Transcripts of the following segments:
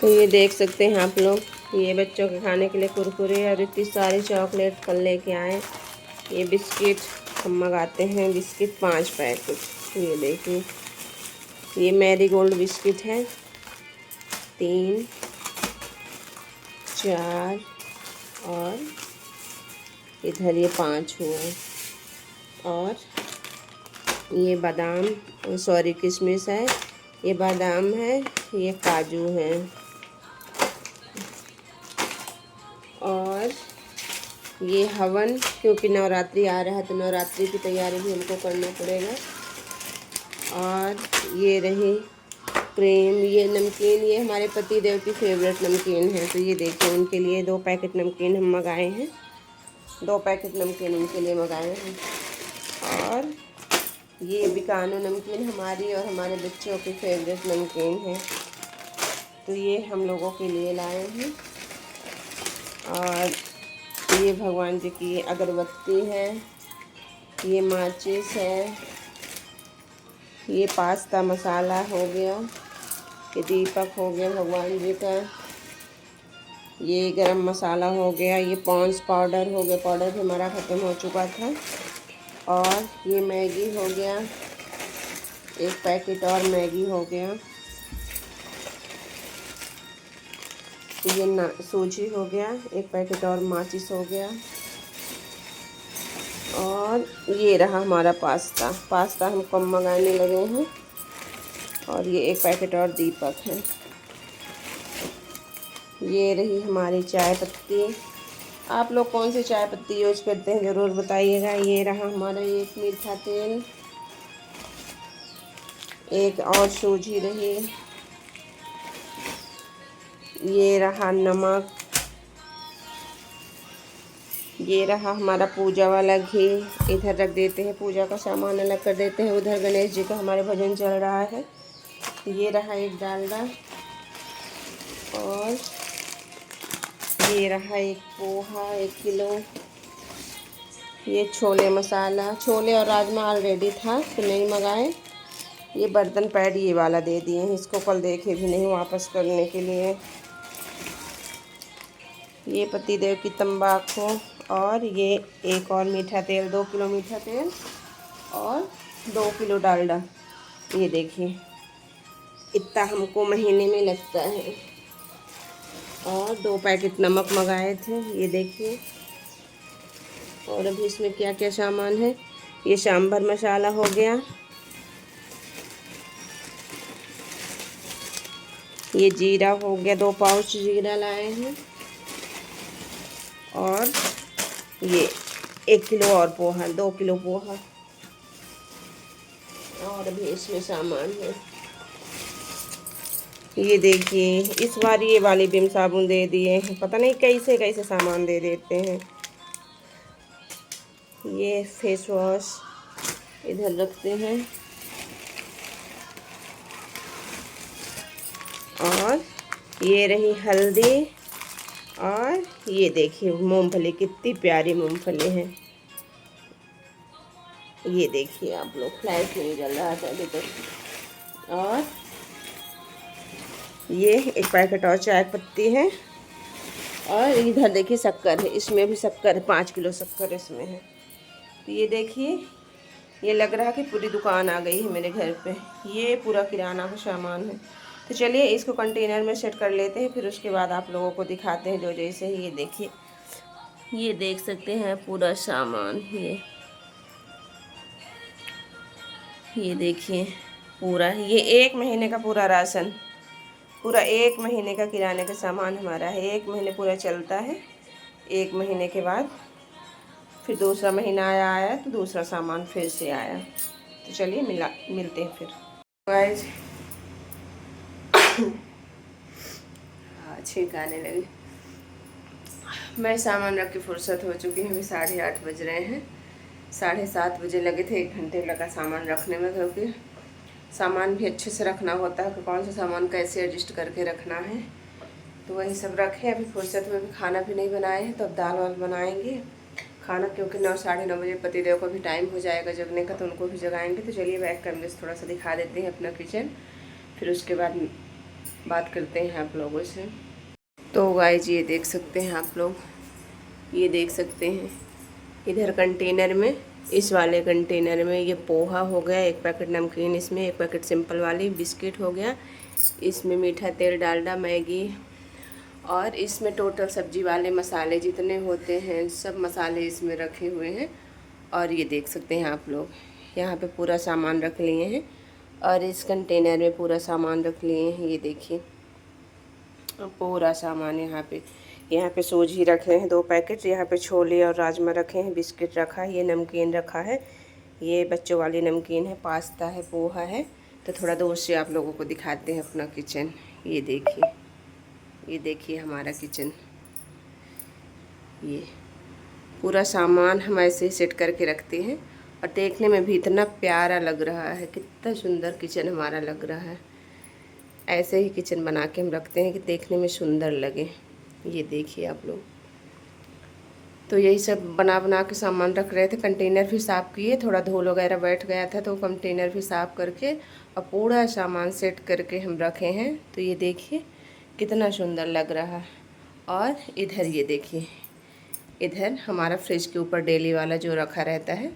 तो ये देख सकते हैं आप लोग, ये बच्चों के खाने के लिए कुरकुरे और इतनी सारी चॉकलेट कल लेके आए। ये बिस्किट हम मंगाते हैं, बिस्किट 5 पैकेट। ये देखिए, ये मैरी गोल्ड बिस्किट है 3 4 और इधर ये 5 हुए। और ये बादाम सॉरी किशमिश है, ये बादाम है, ये काजू है। और ये हवन, क्योंकि नवरात्रि आ रहा है तो नवरात्रि की तैयारी भी हमको करना पड़ेगा। और ये रही क्रीम, ये नमकीन, ये हमारे पति देव की फेवरेट नमकीन है। तो ये देखिए, उनके लिए 2 पैकेट नमकीन हम मंगाए हैं, 2 पैकेट नमकीन उनके लिए मंगाए हैं। और ये बिकानो नमकीन हमारी और हमारे बच्चों की फेवरेट नमकीन है, तो ये हम लोगों के लिए लाए हैं। और ये भगवान जी की अगरबत्ती है, ये माचिस है, ये पास्ता मसाला हो गया, ये दीपक हो गया भगवान जी का, ये गरम मसाला हो गया, ये पॉन्ड्स पाउडर हो गया, पाउडर भी हमारा ख़त्म हो चुका था। और ये मैगी हो गया, 1 पैकेट और मैगी हो गया। ये सूजी हो गया, 1 पैकेट और माचिस हो गया। और ये रहा हमारा पास्ता हम कम मंगाने लगे हैं। और ये 1 पैकेट और दीपक है। ये रही हमारी चाय पत्ती। आप लोग कौन सी चाय पत्ती यूज करते हैं ज़रूर बताइएगा। ये रहा हमारा 1 मीठा तेल, 1 और सूजी रही, ये रहा नमक, ये रहा हमारा पूजा वाला घी, इधर रख देते हैं, पूजा का सामान अलग कर देते हैं। उधर गणेश जी का हमारे भजन चल रहा है। ये रहा 1 डालडा। और ये रहा 1 पोहा 1 किलो। ये छोले मसाला, छोले और राजमा ऑलरेडी था तो नहीं मंगाए। ये बर्तन पैड ये वाला दे दिए हैं, इसको कल देखे भी नहीं वापस करने के लिए। ये पति देव की तंबाकू। और ये 1 और मीठा तेल, 2 किलो मीठा तेल और 2 किलो डालडा। ये देखिए, इतना हमको महीने में लगता है। और 2 पैकेट नमक मंगाए थे, ये देखिए। और अभी इसमें क्या क्या सामान है, ये सांभर मसाला हो गया, ये जीरा हो गया, 2 पाउच जीरा लाए हैं। और ये 1 किलो और पोहा, 2 किलो पोहा। और अभी इसमें सामान है, ये देखिए। इस बार ये वाली विम साबुन दे दिए हैं, पता नहीं कैसे कैसे सामान दे देते हैं। ये फेस वॉश इधर रखते हैं। और ये रही हल्दी। और ये देखिए मूंगफली, कितनी प्यारी मूंगफली है। ये देखिए आप लोग, फ्लैश नहीं जल रहा था अभी तक। और ये 1 पैकेट और चाय पत्ती है। और इधर देखिए शक्कर है, इसमें भी शक्कर है, 5 किलो शक्कर इसमें है। तो ये देखिए, ये लग रहा है कि पूरी दुकान आ गई है मेरे घर पे। ये पूरा किराना का सामान है। तो चलिए इसको कंटेनर में सेट कर लेते हैं, फिर उसके बाद आप लोगों को दिखाते हैं जो जैसे ही। ये देखिए, ये देख सकते हैं पूरा सामान। ये देखिए पूरा, ये 1 महीने का पूरा राशन, पूरा 1 महीने का किराने का सामान हमारा है। 1 महीने पूरा चलता है। 1 महीने के बाद फिर दूसरा महीना आया तो दूसरा सामान फिर से आया। तो चलिए मिलते हैं फिर। गाइस छींक आने लगी। मैं सामान रख के फुर्सत हो चुकी है। अभी 8:30 बज रहे हैं। 7:30 बजे लगे थे, 1 घंटे लगा सामान रखने में, क्योंकि सामान भी अच्छे से रखना होता है कि कौन सा सामान कैसे एडजस्ट करके रखना है। तो वही सब रखे। अभी फुर्सत में भी खाना भी नहीं बनाए हैं, तो अब दाल वाल बनाएंगे खाना, क्योंकि 9 साढ़े 9 बजे पतिदेव को भी टाइम हो जाएगा जगने का, तो उनको भी जगाएंगे। तो चलिए बैक कैमरे से थोड़ा सा दिखा देते हैं अपना किचन, फिर उसके बाद बात करते हैं आप लोगों से। तो गाइस ये देख सकते हैं आप लोग, ये देख सकते हैं इधर कंटेनर में, इस वाले कंटेनर में ये पोहा हो गया, एक पैकेट नमकीन, इसमें एक पैकेट सिंपल वाली बिस्किट हो गया, इसमें मीठा तेल डालडा मैगी, और इसमें टोटल सब्जी वाले मसाले जितने होते हैं सब मसाले इसमें रखे हुए हैं। और ये देख सकते हैं आप लोग यहाँ पे पूरा सामान रख लिए हैं, और इस कंटेनर में पूरा सामान रख लिए हैं। ये देखिए पूरा सामान यहाँ पे सूजी रखे हैं 2 पैकेट, यहाँ पे छोले और राजमा रखे हैं, बिस्किट रखा है, ये नमकीन रखा है, ये बच्चों वाली नमकीन है, पास्ता है, पोहा है। तो थोड़ा दूर से आप लोगों को दिखाते हैं अपना किचन। ये देखिए हमारा किचन, ये पूरा सामान हम ऐसे ही सेट करके रखते हैं, और देखने में भी इतना प्यारा लग रहा है, कितना सुंदर किचन हमारा लग रहा है। ऐसे ही किचन बना के हम रखते हैं कि देखने में सुंदर लगे। ये देखिए आप लोग, तो यही सब बना बना के सामान रख रहे थे। कंटेनर भी साफ़ किए, थोड़ा धूल वगैरह बैठ गया था तो कंटेनर भी साफ़ करके और पूरा सामान सेट करके हम रखे हैं। तो ये देखिए कितना सुंदर लग रहा है। और इधर ये देखिए, इधर हमारा फ्रिज के ऊपर डेली वाला जो रखा रहता है,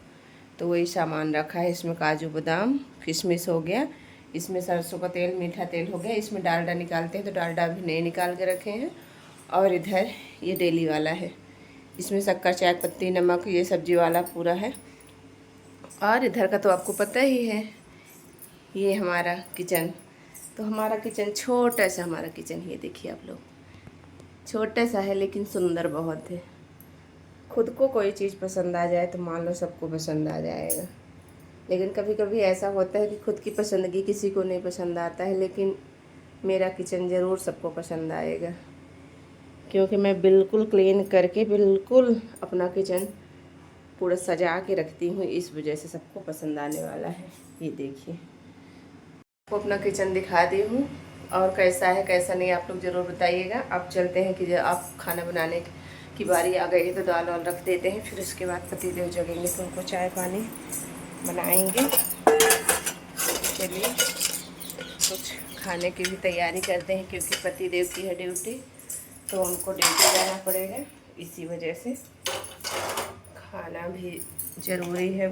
तो वही सामान रखा है। इसमें काजू बादाम किशमिश हो गया, इसमें सरसों का तेल मीठा तेल हो गया, इसमें डालडा निकालते हैं तो डालडा भी नहीं निकाल के रखे हैं। और इधर ये डेली वाला है, इसमें शक्कर चाय पत्ती नमक ये सब्जी वाला पूरा है। और इधर का तो आपको पता ही है, ये हमारा किचन। तो हमारा किचन छोटा सा, हमारा किचन ये देखिए आप लोग, छोटा सा है लेकिन सुंदर बहुत है। खुद को कोई चीज़ पसंद आ जाए तो मान लो सबको पसंद आ जाएगा, लेकिन कभी कभी ऐसा होता है कि खुद की पसंदगी किसी को नहीं पसंद आता है, लेकिन मेरा किचन ज़रूर सबको पसंद आएगा, क्योंकि मैं बिल्कुल क्लीन करके बिल्कुल अपना किचन पूरा सजा के रखती हूँ, इस वजह से सबको पसंद आने वाला है। ये देखिए आपको अपना किचन दिखा दी हूँ, और कैसा है कैसा नहीं आप लोग ज़रूर बताइएगा। अब चलते हैं कि जब आप खाना बनाने की बारी आ गई है तो दाल वाल रख देते हैं, फिर उसके बाद पतिदेव जगेंगे तो उनको चाय पानी बनाएंगे। चलिए कुछ खाने की भी तैयारी करते हैं, क्योंकि पतिदेव की है ड्यूटी तो उनको ड्यूटी जाना पड़ेगा, इसी वजह से खाना भी ज़रूरी है।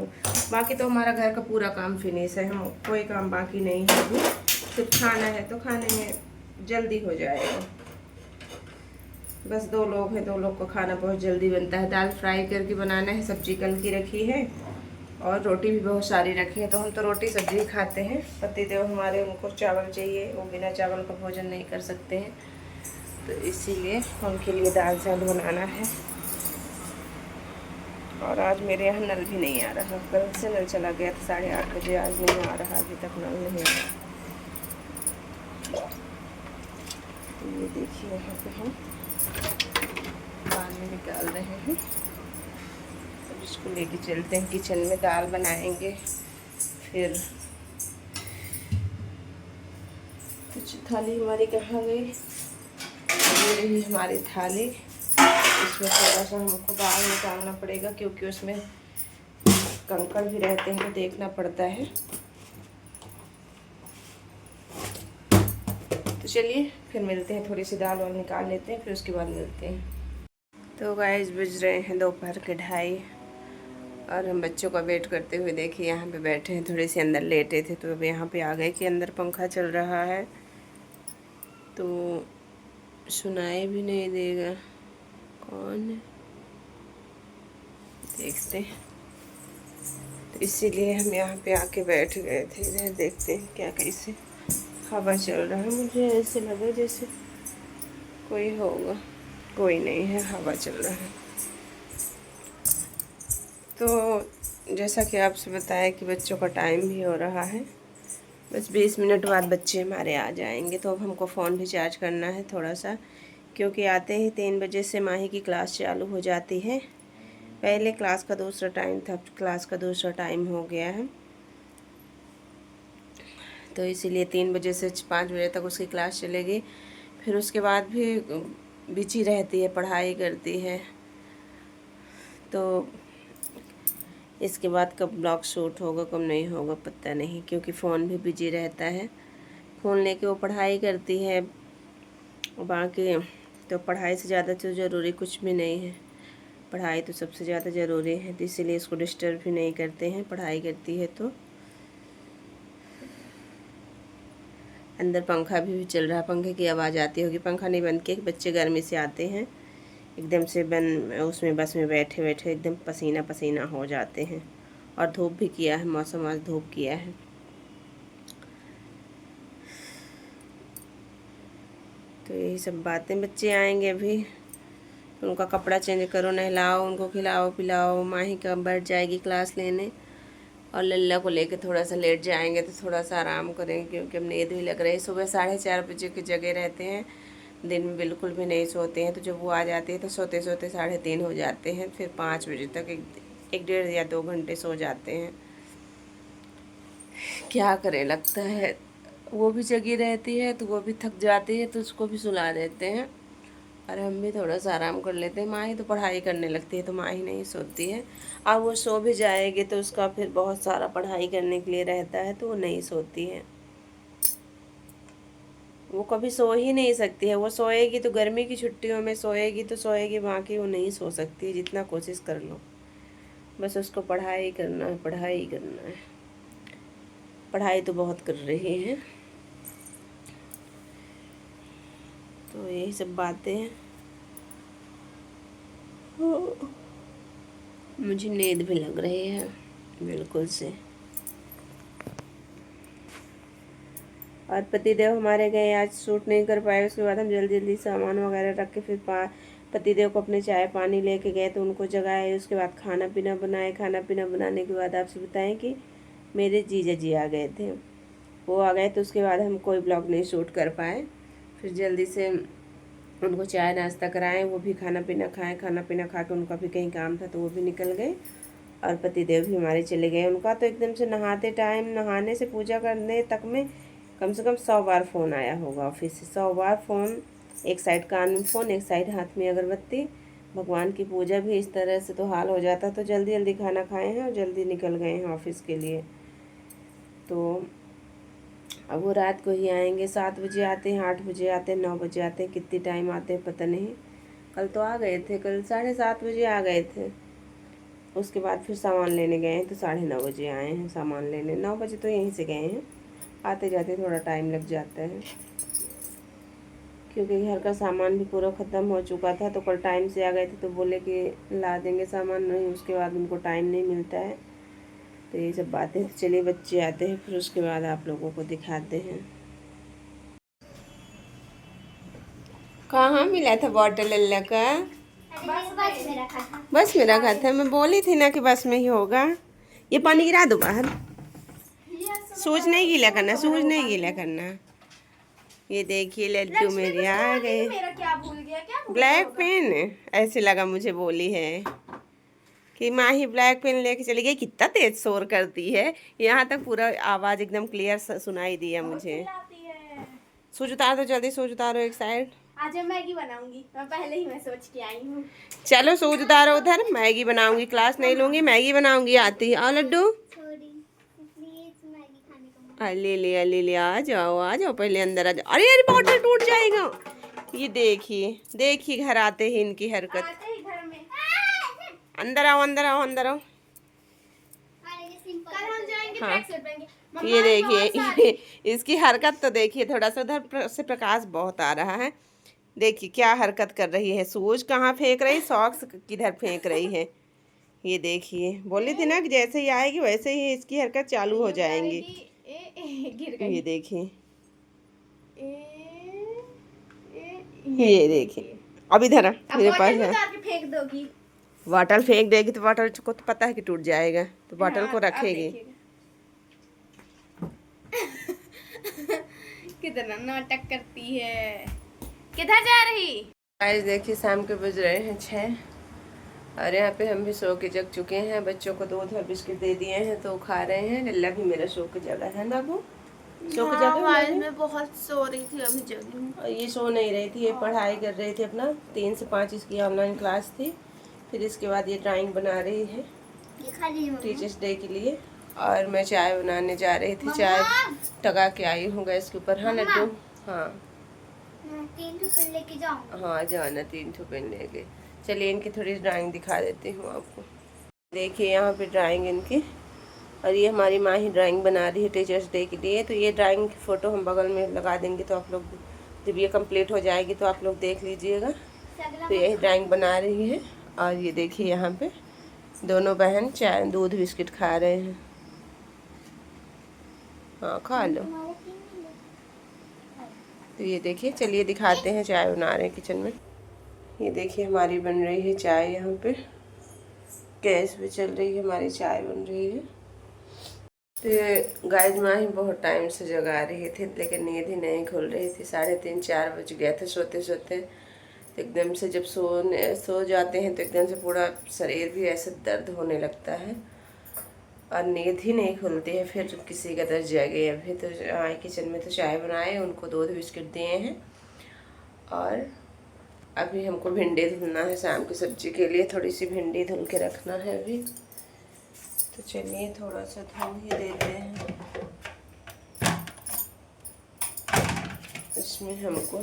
बाकी तो हमारा घर का पूरा काम फिनिश है, हम कोई काम बाकी नहीं है अभी, सिर्फ खाना है तो खाने में जल्दी हो जाएगा। बस 2 लोग हैं, 2 लोग को खाना बहुत जल्दी बनता है। दाल फ्राई करके बनाना है, सब्जी कल की रखी है, और रोटी भी बहुत सारी रखी है। तो हम तो रोटी सब्जी खाते हैं, पतिदेव हमारे उनको चावल चाहिए, वो बिना चावल का भोजन नहीं कर सकते हैं, तो इसीलिए उनके लिए दाल चावल बनाना है। और आज मेरे यहाँ नल भी नहीं आ रहा, कल से नल चला गया था 8:30 बजे, आज नहीं आ रहा, अभी तक नल नहीं आ रहा। तो ये देखिए यहाँ पे हम पानी निकाल रहे हैं, अब इसको लेके चलते हैं किचन में, दाल बनाएंगे। फिर कुछ थाली हमारी कहाँ गई, ये रही हमारी थाली, इसमें थोड़ा सा हमको दाल निकालना पड़ेगा, क्योंकि उसमें कंकड़ भी रहते हैं तो देखना पड़ता है। तो चलिए फिर मिलते हैं, थोड़ी सी दाल वाल निकाल लेते हैं, फिर उसके बाद मिलते हैं। तो गाइस बज रहे हैं दोपहर के 2:30, और हम बच्चों का वेट करते हुए देखिए यहाँ पे बैठे हैं, थोड़े से अंदर लेटे थे तो अब यहाँ पे आ गए कि अंदर पंखा चल रहा है तो सुनाई भी नहीं देगा। कौन है देखते हैं, तो इसीलिए हम यहाँ पे आके बैठ गए थे। इधर देखते हैं क्या कैसे हवा चल रहा है, मुझे ऐसे लगा जैसे कोई होगा, कोई नहीं है, हवा चल रहा है। तो जैसा कि आपसे बताया कि बच्चों का टाइम भी हो रहा है, बस 20 मिनट बाद बच्चे हमारे आ जाएंगे। तो अब हमको फ़ोन भी चार्ज करना है थोड़ा सा, क्योंकि आते ही 3 बजे से माही की क्लास चालू हो जाती है। पहले क्लास का दूसरा टाइम था, क्लास का दूसरा टाइम हो गया है, तो इसीलिए 3 बजे से 5 बजे तक उसकी क्लास चलेगी। फिर उसके बाद भी बिजी रहती है, पढ़ाई करती है, तो इसके बाद कब ब्लॉग शूट होगा कब नहीं होगा पता नहीं, क्योंकि फ़ोन भी बिजी रहता है। फ़ोन लेके वो पढ़ाई करती है, बाकी तो पढ़ाई से ज़्यादा तो ज़रूरी कुछ भी नहीं है। पढ़ाई तो सबसे ज़्यादा ज़रूरी है, तो इसीलिए इसको डिस्टर्ब भी नहीं करते हैं, पढ़ाई करती है तो। अंदर पंखा भी चल रहा, पंखे की आवाज़ आती होगी। पंखा नहीं बंद किया, बच्चे गर्मी से आते हैं एकदम से उसमें बस में बैठे बैठे एकदम पसीना पसीना हो जाते हैं। और धूप भी किया है, मौसम आज धूप किया है। तो यही सब बातें। बच्चे आएंगे अभी, उनका कपड़ा चेंज करो, नहलाओ, उनको खिलाओ पिलाओ। माही का बैठ जाएगी क्लास लेने, और लल्ला को लेके थोड़ा सा लेट जाएंगे तो थोड़ा सा आराम करेंगे, क्योंकि अब नींद भी लग रही है। सुबह 4:30 बजे की जगह रहते हैं, दिन में बिल्कुल भी नहीं सोते हैं। तो जब वो आ जाती है तो सोते सोते 3:30 हो जाते हैं। फिर 5 बजे तक एक डेढ़ या 2 घंटे सो जाते हैं। क्या करें, लगता है वो भी जगी रहती है तो वो भी थक जाती है, तो उसको भी सुला देते हैं और हम भी थोड़ा सा आराम कर लेते हैं। माही तो पढ़ाई करने लगती है, तो माही नहीं सोती है। अब वो सो भी जाएगी तो उसका फिर बहुत सारा पढ़ाई करने के लिए रहता है, तो वो नहीं सोती है। वो कभी सो ही नहीं सकती है। वो सोएगी तो गर्मी की छुट्टियों में सोएगी तो सोएगी, बाकी वो नहीं सो सकती है, जितना कोशिश कर लो। बस उसको पढ़ाई करना है, पढ़ाई करना है। पढ़ाई तो बहुत कर रही है। तो यही सब बातें हैं। मुझे नींद भी लग रही है बिल्कुल से। और पतिदेव हमारे गए, आज शूट नहीं कर पाए। उसके बाद हम जल्दी जल्दी सामान वगैरह रख के फिर पतिदेव को अपने चाय पानी लेके गए, तो उनको जगाए। उसके बाद खाना पीना बनाए। खाना पीना बनाने के बाद आपसे बताएं कि मेरे जीजा जी आ गए थे। वो आ गए तो उसके बाद हम कोई ब्लॉग नहीं शूट कर पाए। फिर जल्दी से उनको चाय नाश्ता कराएं, वो भी खाना पीना खाएं। खाना पीना खा के उनका भी कहीं काम था तो वो भी निकल गए, और पतिदेव भी हमारे चले गए। उनका तो एकदम से नहाने से पूजा करने तक में कम से कम 100 बार फ़ोन आया होगा ऑफिस से। 100 बार फ़ोन, एक साइड कान में फ़ोन, एक साइड हाथ में अगरबत्ती। भगवान की पूजा भी इस तरह से तो हाल हो जाता। तो जल्दी जल्दी खाना खाए हैं और जल्दी निकल गए हैं ऑफिस के लिए। तो अब वो रात को ही आएंगे। 7 बजे आते हैं, 8 बजे आते हैं, 9 बजे आते हैं, कितने टाइम आते हैं पता नहीं। कल तो आ गए थे, कल 7:30 बजे आ गए थे। उसके बाद फिर सामान लेने गए हैं तो 9:30 बजे आए हैं सामान लेने। 9 बजे तो यहीं से गए हैं। आते जाते थोड़ा टाइम लग जाता है, क्योंकि घर का सामान भी पूरा ख़त्म हो चुका था। तो कल टाइम से आ गए थे, तो बोले कि ला देंगे सामान, नहीं उसके बाद उनको टाइम नहीं मिलता है। तो ये सब बातें। तो चलिए बच्चे आते हैं, फिर उसके बाद आप लोगों को दिखाते हैं। कहाँ मिला था बॉटल लल्ला का? बस में रखा था। मैं बोली थी ना कि बस में ही होगा। ये पानी गिरा दो बाहर। सूज नहीं गीला करना, सूज नहीं गीला करना। ये देखिए लड्डू मेरे आ गए। ब्लैक पेन ऐसे लगा मुझे, बोली है कि माही ब्लैक पेन लेके चली गई। कितना तेज शोर करती है, यहाँ तक पूरा आवाज एकदम क्लियर सुनाई दिया मुझे। सूज उतार दो जल्दी, सूज उतारो एक साइड। आज मैं मैगी बनाऊंगी, पहले ही मैं सोच के आई हूँ। चलो सूज उतारो उधर, मैगी बनाऊंगी। क्लास नहीं लूंगी, मैगी बनाऊंगी। आती है। लड्डू ले ले आ जाओ पहले अंदर आ जाओ। अरे अरे बॉटल टूट जाएगा। ये देखिए देखिए, घर आते ही इनकी हरकत। घर में अंदर आओ अंदर आओ अंदर आओ। कल हम जाएंगे हाँ, ये देखिए इसकी हरकत तो देखिए। थोड़ा सा उधर से प्रकाश बहुत आ रहा है। देखिए क्या हरकत कर रही है। सूज कहाँ फेंक रही, सॉक्स किधर फेंक रही है। ये देखिए, बोली थी ना कि जैसे ही आएगी वैसे ही इसकी हरकत चालू हो जाएंगी। गिर गई। ये देखिए, ये देखिए। अब इधर आ, मेरे पास है। फेंक दोगी? बॉटल फेंक देगी तो बॉटल को तो पता है कि टूट जाएगा, तो बॉटल को रखेगी। कितना नाटक करती है। किधर जा रही? गाइस देखिए, शाम के बज रहे हैं 6, और यहाँ पे हम भी सो के जग चुके हैं। बच्चों को दूध और बिस्किट दे दिए हैं तो खा रहे हैं। लल्ला भी मेरा सो के जगह है ना, वो सो के जगह। मैं बहुत सो रही थी, अभी जगी हूँ। और ये सो नहीं रही थी, ये पढ़ाई कर रही थी अपना। 3 से 5 इसकी ऑनलाइन क्लास थी। फिर इसके बाद ये ड्राइंग बना रही है टीचर्स डे के लिए। और मैं चाय बनाने जा रही थी। चाय टगा के आई हूँ गैस के ऊपर। हाँ लड्डू, हाँ 3 पेन लेके जाऊँ। हाँ जाना 3 पेन लेके। चलिए इनकी थोड़ी ड्राइंग दिखा देती हूँ आपको। देखिए यहाँ पे ड्राइंग इनकी, और ये हमारी माँ ही ड्राइंग बना रही है टीचर्स डे के लिए। तो ये ड्राइंग की फ़ोटो हम बगल में लगा देंगे, तो आप लोग जब ये कंप्लीट हो जाएगी तो आप लोग देख लीजिएगा। तो यही ड्राइंग बना रही है। और ये देखिए यहाँ पे दोनों बहन चाय दूध बिस्किट खा रहे हैं। हाँ खा लो। तो ये देखिए, चलिए दिखाते हैं चाय बना रहे हैं किचन में। ये देखिए हमारी बन रही है चाय, यहाँ पे गैस पे चल रही है, हमारी चाय बन रही है। तो ये गाइस माँ ही बहुत टाइम से जगा रही थी, लेकिन नींद ही नहीं खुल रही थी। 3:30-4 बज गए थे सोते सोते। तो एकदम से जब सो जाते हैं तो एकदम से पूरा शरीर भी ऐसे दर्द होने लगता है और नींद ही नहीं खुलती है। फिर किसी का दर्द जागे। अभी तो आए किचन में तो चाय बनाए, उनको दूध बिस्किट दिए हैं। और अभी हमको भिंडी धुलना है शाम की सब्जी के लिए। थोड़ी सी भिंडी धुल के रखना है अभी। तो चलिए थोड़ा सा धुल ही देते हैं। इसमें हमको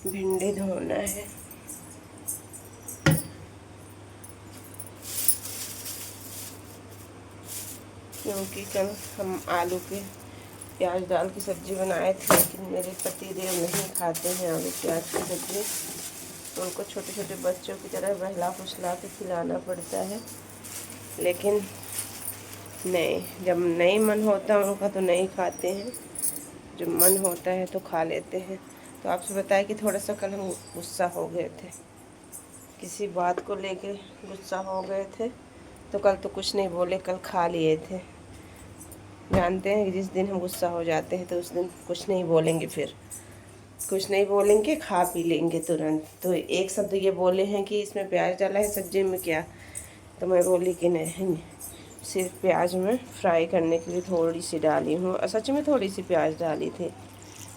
भिंडी धोना है। क्योंकि कल हम आलू के प्याज डाल की सब्ज़ी बनाए थे, लेकिन मेरे पति देव नहीं खाते हैं आलू प्याज की सब्ज़ी। तो उनको छोटे छोटे बच्चों की तरह बहला फुसला के खिलाना पड़ता है। लेकिन नहीं, जब नहीं मन होता उनका तो नहीं खाते हैं, जब मन होता है तो खा लेते हैं। तो आपसे बताया कि थोड़ा सा कल हम गुस्सा हो गए थे, किसी बात को लेके गुस्सा हो गए थे। तो कल तो कुछ नहीं बोले, कल खा लिए थे। जानते हैं कि जिस दिन हम गुस्सा हो जाते हैं तो उस दिन कुछ नहीं बोलेंगे, फिर कुछ नहीं बोलेंगे, खा पी लेंगे तुरंत। तो एक शब्द ये बोले हैं कि इसमें प्याज डाला है सब्जी में क्या। तो मैं बोली कि नहीं, सिर्फ प्याज में फ्राई करने के लिए थोड़ी सी डाली हूँ। और सच में थोड़ी सी प्याज डाली थी,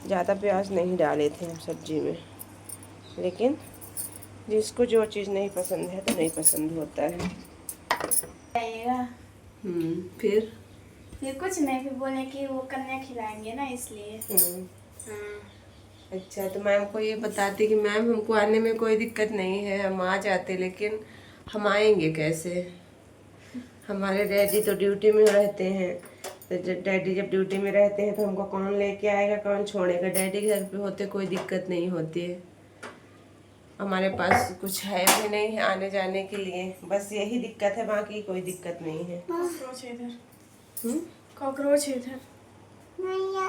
ज़्यादा प्याज नहीं डाले थे हम सब्जी में। लेकिन जिसको जो चीज़ नहीं पसंद है तो नहीं पसंद होता है। फिर कुछ नहीं, फिर बोले कि वो कन्या खिलाएंगे ना, इसलिए। अच्छा, तो मैम को ये बताती कि मैम हमको आने में कोई दिक्कत नहीं है, हम आ जाते, लेकिन हम आएंगे कैसे। हमारे डैडी तो ड्यूटी में रहते हैं। तो डैडी जब ड्यूटी में रहते हैं तो हमको कौन लेके आएगा, कौन छोड़ेगा। डैडी के घर पे होते कोई दिक्कत नहीं होती है। हमारे पास कुछ है भी नहीं है आने जाने के लिए, बस यही दिक्कत है, बाकी कोई दिक्कत नहीं है। कॉकरोच है इधर।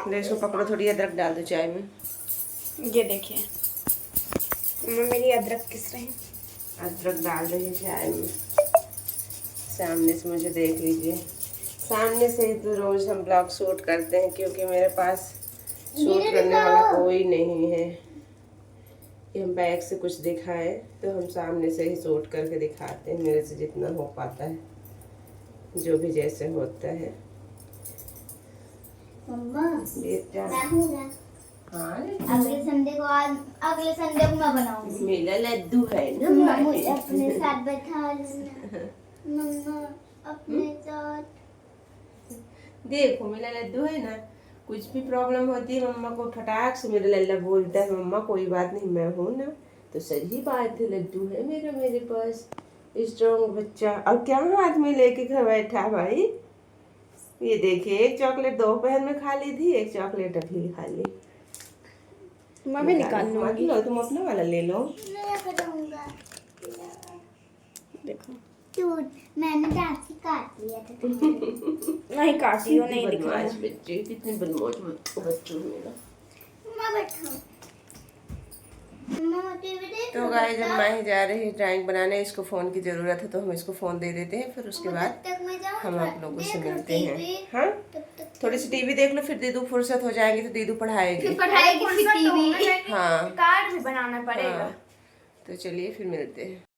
ले इसको पकड़ो, थोड़ी अदरक डाल दो चाय में। ये देखिए मेरी अदरक किस रही, अदरक डाल रही है चाय में। सामने से मुझे देख लीजिए, सामने से ही तो रोज़ हम ब्लॉग शूट करते हैं, क्योंकि मेरे पास शूट करने वाला कोई नहीं है कि हम बैक से कुछ दिखाएं। तो हम सामने से ही शूट करके दिखाते हैं, मेरे से जितना हो पाता है, जो भी जैसे होता है। हाँ अगले संडे को मैं बनाऊंगी। मेरा लड्डू है ना, मुझे अपने साथ बैठा लेना। मम्मा अपने साथ देखो, मेरा लड्डू है ना, कुछ भी प्रॉब्लम होती है मम्मा को फटाक से मेरा लल्ला बोलता है, मम्मा कोई बात नहीं, मैं हूँ ना। तो सही बात है, लड्डू है मेरा मेरे पास, स्ट्रॉन्ग बच्चा। और क्या हाथ में लेके घर बैठा भाई। ये देखिए, एक चॉकलेट दोपहर में खा ली थी, एक चॉकलेट अभी खा ली। मैं भी निकाल लूंगी। लो, तुम अपना वाला ले लो। मैं करूंगा। देखो मैंने दांत काट लिया था। नहीं काटी हो, नहीं दिखाया। बदमाश बच्चे, कितने बदमाश बच्चों मेरा। मैं बैठाऊं। तो गाइस, जब माही जा रही है ड्राइंग बनाने, इसको फ़ोन की ज़रूरत है तो हम इसको फ़ोन दे देते हैं। फिर उसके बाद हम आप लोगों से मिलते हैं। हाँ, थोड़ी सी टीवी देख लो, फिर दीदू फुर्सत हो जाएंगी तो दीदू पढ़ाएगी। पढ़ाएगी फिर टीवी। हाँ, कार्ड भी बनाना पड़ेगा। हाँ। तो चलिए फिर मिलते हैं।